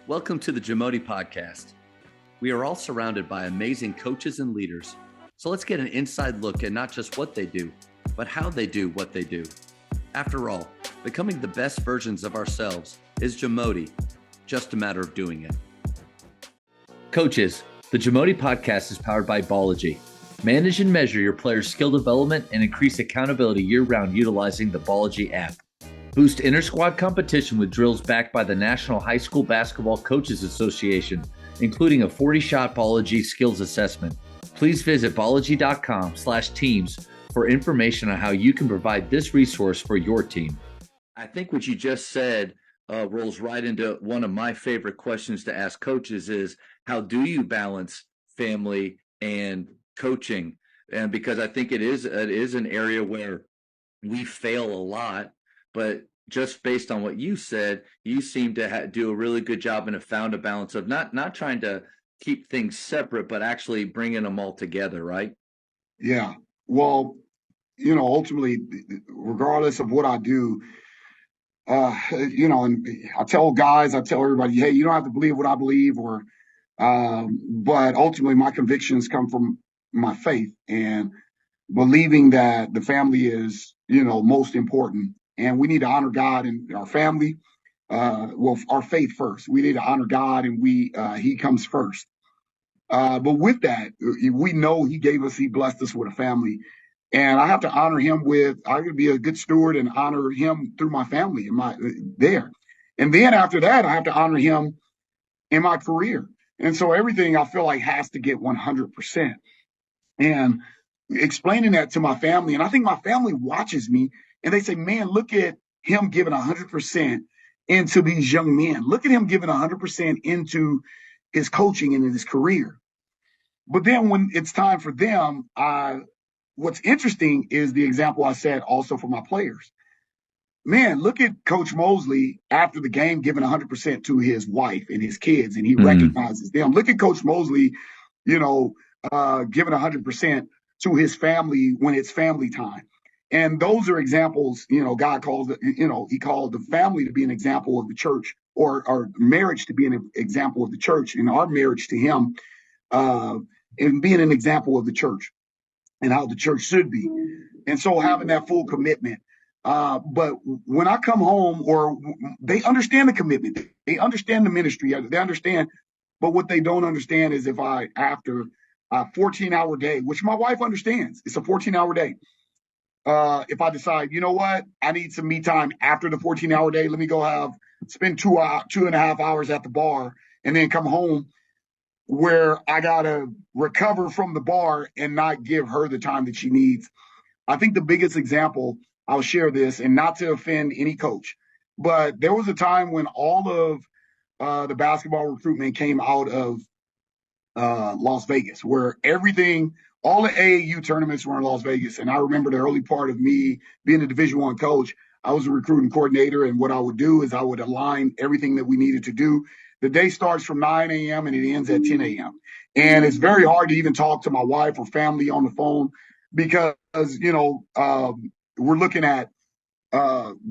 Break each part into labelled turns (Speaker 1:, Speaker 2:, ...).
Speaker 1: Welcome to the Jamodi podcast. We are all surrounded by amazing coaches and leaders. So let's get an inside look at not just what they do, but how they do what they do. After all, becoming the best versions of ourselves is Jamodi, just a matter of doing it. Coaches, the Jamodi podcast is powered by Ballogy. Manage and measure your players' skill development and increase accountability year-round utilizing the Ballogy app. Boost inter-squad competition with drills backed by the National High School Basketball Coaches Association, including a 40-shot Ballogy skills assessment. Please visit ballogy.com/teams for information on how you can provide this resource for your team. I think what you just said rolls right into one of my favorite questions to ask coaches is, how do you balance family and coaching? And because I think it is an area where we fail a lot. But just based on what you said, you seem to do a really good job and have found a balance of not trying to keep things separate, but actually bringing them all together, right?
Speaker 2: Yeah. Well, ultimately, regardless of what I do, and I tell everybody, hey, you don't have to believe what I believe, but ultimately, my convictions come from my faith and believing that the family is, most important, and we need to honor God and our family. Our faith first. We need to honor God, and He comes first. But with that, we know He blessed us with a family. And I have to honor him I gotta be a good steward and honor him through my family there. And then after that, I have to honor him in my career. And so everything I feel like has to get 100%. And explaining that to my family, and I think my family watches me and they say, man, look at him giving 100% into these young men. Look at him giving 100% into his coaching and in his career. But then when it's time for them, what's interesting is the example I said also for my players. Man, look at Coach Mosley after the game giving 100% to his wife and his kids, and he recognizes them. Look at Coach Mosley, giving 100% to his family when it's family time. And those are examples, God calls it, he called the family to be an example of the church, or marriage to be an example of the church, and our marriage to him and being an example of the church and how the church should be. And so having that full commitment. But when I come home, or they understand the commitment, they understand the ministry, they understand. But what they don't understand is if after a 14-hour day, which my wife understands, it's a 14-hour day. If I decide, you know what, I need some me time after the 14-hour day, let me go spend 2.5 hours at the bar and then come home, where I got to recover from the bar and not give her the time that she needs. I think the biggest example, I'll share this, and not to offend any coach, but there was a time when all of the basketball recruitment came out of Las Vegas, where all the AAU tournaments were in Las Vegas. And I remember the early part of me being a Division I coach. I was a recruiting coordinator, and what I would do is I would align everything that we needed to do. The day starts from 9 a.m. and it ends at 10 a.m. And it's very hard to even talk to my wife or family on the phone because, we're looking at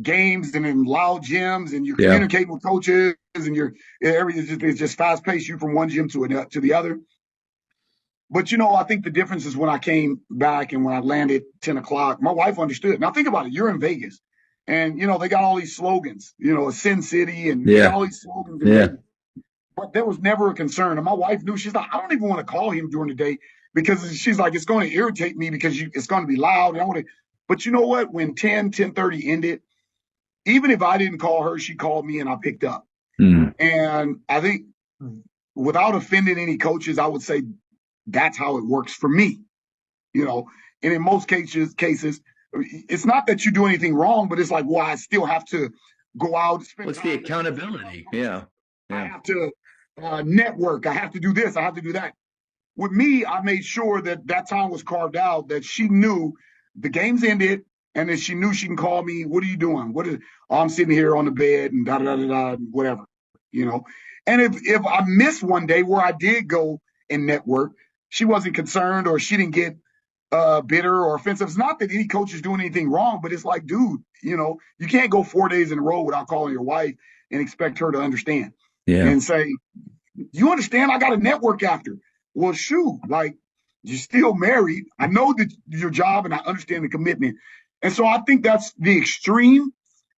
Speaker 2: games and in loud gyms, and you're communicating with coaches, and it's just fast paced, you from one gym to the other. But, I think the difference is when I came back and when I landed 10 o'clock, my wife understood. Now think about it. You're in Vegas and, they got all these slogans, Sin City, and they got all these slogans in Vegas. But there was never a concern. And my wife knew. She's like, I don't even want to call him during the day because she's like, it's going to irritate me because it's going to be loud. And but you know what? When 10:30 ended, even if I didn't call her, she called me and I picked up. And I think without offending any coaches, I would say that's how it works for me, and in most cases, it's not that you do anything wrong, but it's like, well, I still have to go out.
Speaker 1: What's the accountability? Yeah.
Speaker 2: I have to network. I have to do this. I have to do that. With me, I made sure that time was carved out, that she knew the games ended, and then she knew she can call me. What are you doing? I'm sitting here on the bed and whatever, And if I missed one day where I did go and network, she wasn't concerned, or she didn't get bitter or offensive. It's not that any coach is doing anything wrong, but it's like, dude, you can't go 4 days in a row without calling your wife and expect her to understand.
Speaker 1: Yeah.
Speaker 2: and say, you understand I got a network after. Well, shoot, like you're still married. I know that your job and I understand the commitment. And so I think that's the extreme,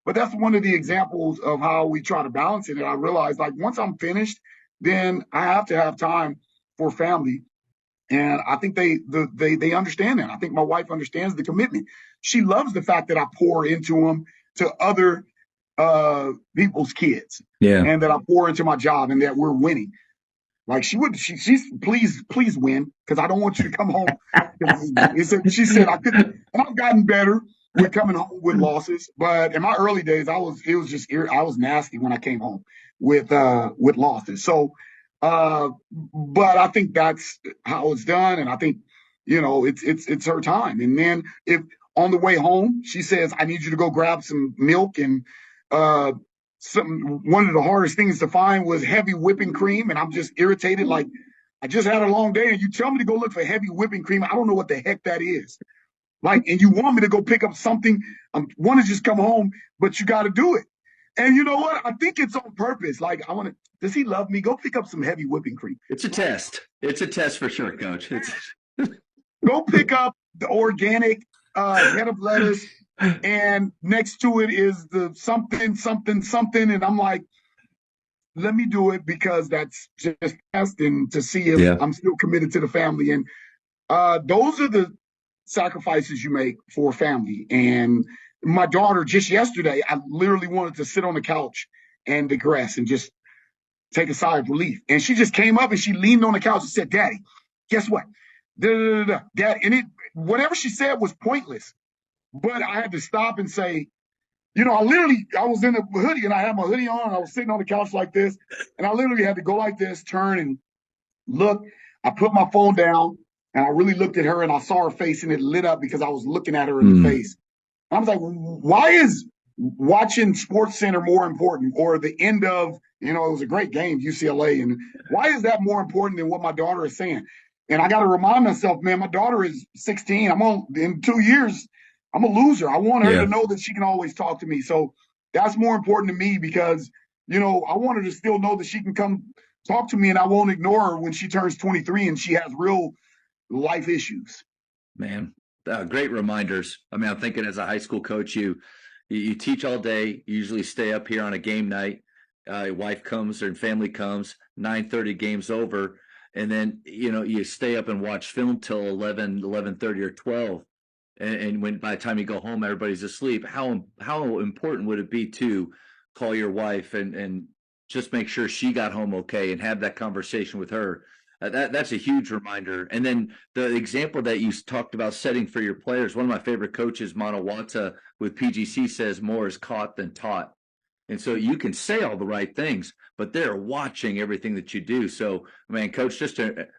Speaker 2: but that's one of the examples of how we try to balance it. And I realized like once I'm finished, then I have to have time for family. And I think they understand that. I think my wife understands the commitment. She loves the fact that I pour into them to other people's kids,
Speaker 1: Yeah.
Speaker 2: and that I pour into my job, and that we're winning. Like she's please win because I don't want you to come home. She said I couldn't, and I've gotten better with coming home with losses. But in my early days, I was nasty when I came home with losses. So, but I think that's how it's done, and I think it's her time. And then if on the way home she says I need you to go grab some milk and uh one of the hardest things to find was heavy whipping cream, and I'm just irritated. Like, I just had a long day, and you tell me to go look for heavy whipping cream. I don't know what the heck that is. Like, and you want me to go pick up something. I want to just come home, but you got to do it. And you know what? I think it's on purpose. Like, I want to. Does he love me? Go pick up some heavy whipping cream.
Speaker 1: It's a test. It's a test for sure, Coach.
Speaker 2: Go pick up the organic head of lettuce, and next to it is the something, something, something. And I'm like, let me do it because that's just testing to see if I'm still committed to the family. And those are the sacrifices you make for family. And my daughter, just yesterday, I literally wanted to sit on the couch and digress and just take a sigh of relief. And she just came up and she leaned on the couch and said, Daddy, guess what? Dad, and whatever she said was pointless. But I had to stop and say, I was in a hoodie and I had my hoodie on and I was sitting on the couch like this. And I literally had to go like this, turn and look. I put my phone down and I really looked at her and I saw her face and it lit up because I was looking at her in the face. And I was like, why is watching Sports Center more important, or the end of, it was a great game, UCLA. And why is that more important than what my daughter is saying? And I got to remind myself, man, my daughter is 16. In 2 years, I'm a loser. I want her to know that she can always talk to me. So that's more important to me because, I want her to still know that she can come talk to me and I won't ignore her when she turns 23 and she has real life issues.
Speaker 1: Man, great reminders. I mean, I'm thinking as a high school coach, you teach all day, you usually stay up here on a game night. Wife comes or family comes, 9:30 game's over. And then, you stay up and watch film till 11:30 or 12. And when by the time you go home, everybody's asleep. How important would it be to call your wife and just make sure she got home okay and have that conversation with her? That's a huge reminder. And then the example that you talked about setting for your players, one of my favorite coaches, Manawata with PGC, says more is caught than taught. And so you can say all the right things, but they're watching everything that you do. So, man, Coach,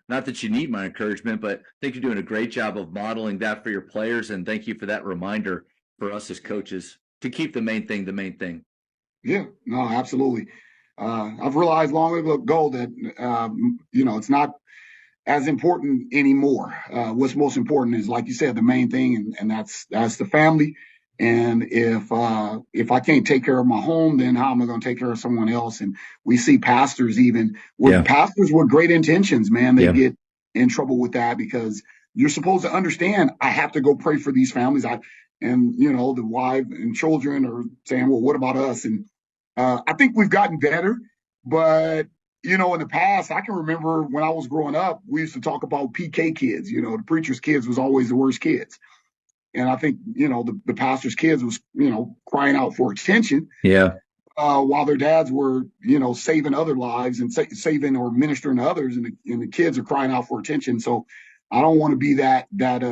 Speaker 1: not that you need my encouragement, but I think you're doing a great job of modeling that for your players. And thank you for that reminder for us as coaches to keep the main thing the main thing.
Speaker 2: Yeah, no, absolutely. I've realized long ago that, it's not as important anymore. What's most important is, like you said, the main thing, and that's the family. And if I can't take care of my home, then how am I going to take care of someone else? And we see pastors pastors with great intentions, man, they get in trouble with that because you're supposed to understand. I have to go pray for these families. The wife and children are saying, well, what about us? And I think we've gotten better, but in the past, I can remember when I was growing up, we used to talk about PK kids. The preacher's kids was always the worst kids. And I think, the pastor's kids was, crying out for attention.
Speaker 1: Yeah.
Speaker 2: While their dads were, saving other lives and saving or ministering to others. And the kids are crying out for attention. So I don't want to be that dad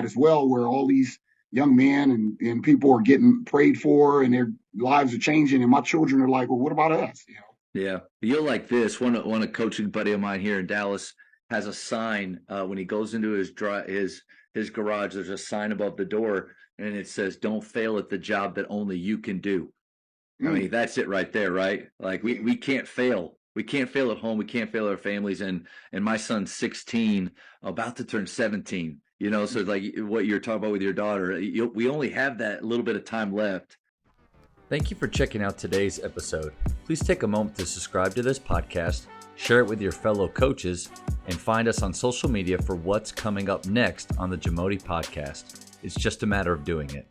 Speaker 2: as well, where all these young men and people are getting prayed for and their lives are changing. And my children are like, well, what about us?
Speaker 1: Yeah. You'll like this. One coaching buddy of mine here in Dallas has a sign when he goes into his garage. There's a sign above the door, and it says, "Don't fail at the job that only you can do." I mean, that's it right there, right? Like we can't fail. We can't fail at home. We can't fail our families. And my son's 16, about to turn 17. So like what you're talking about with your daughter, we only have that little bit of time left.
Speaker 3: Thank you for checking out today's episode. Please take a moment to subscribe to this podcast, share it with your fellow coaches, and find us on social media for what's coming up next on the Jamodi podcast. It's just a matter of doing it.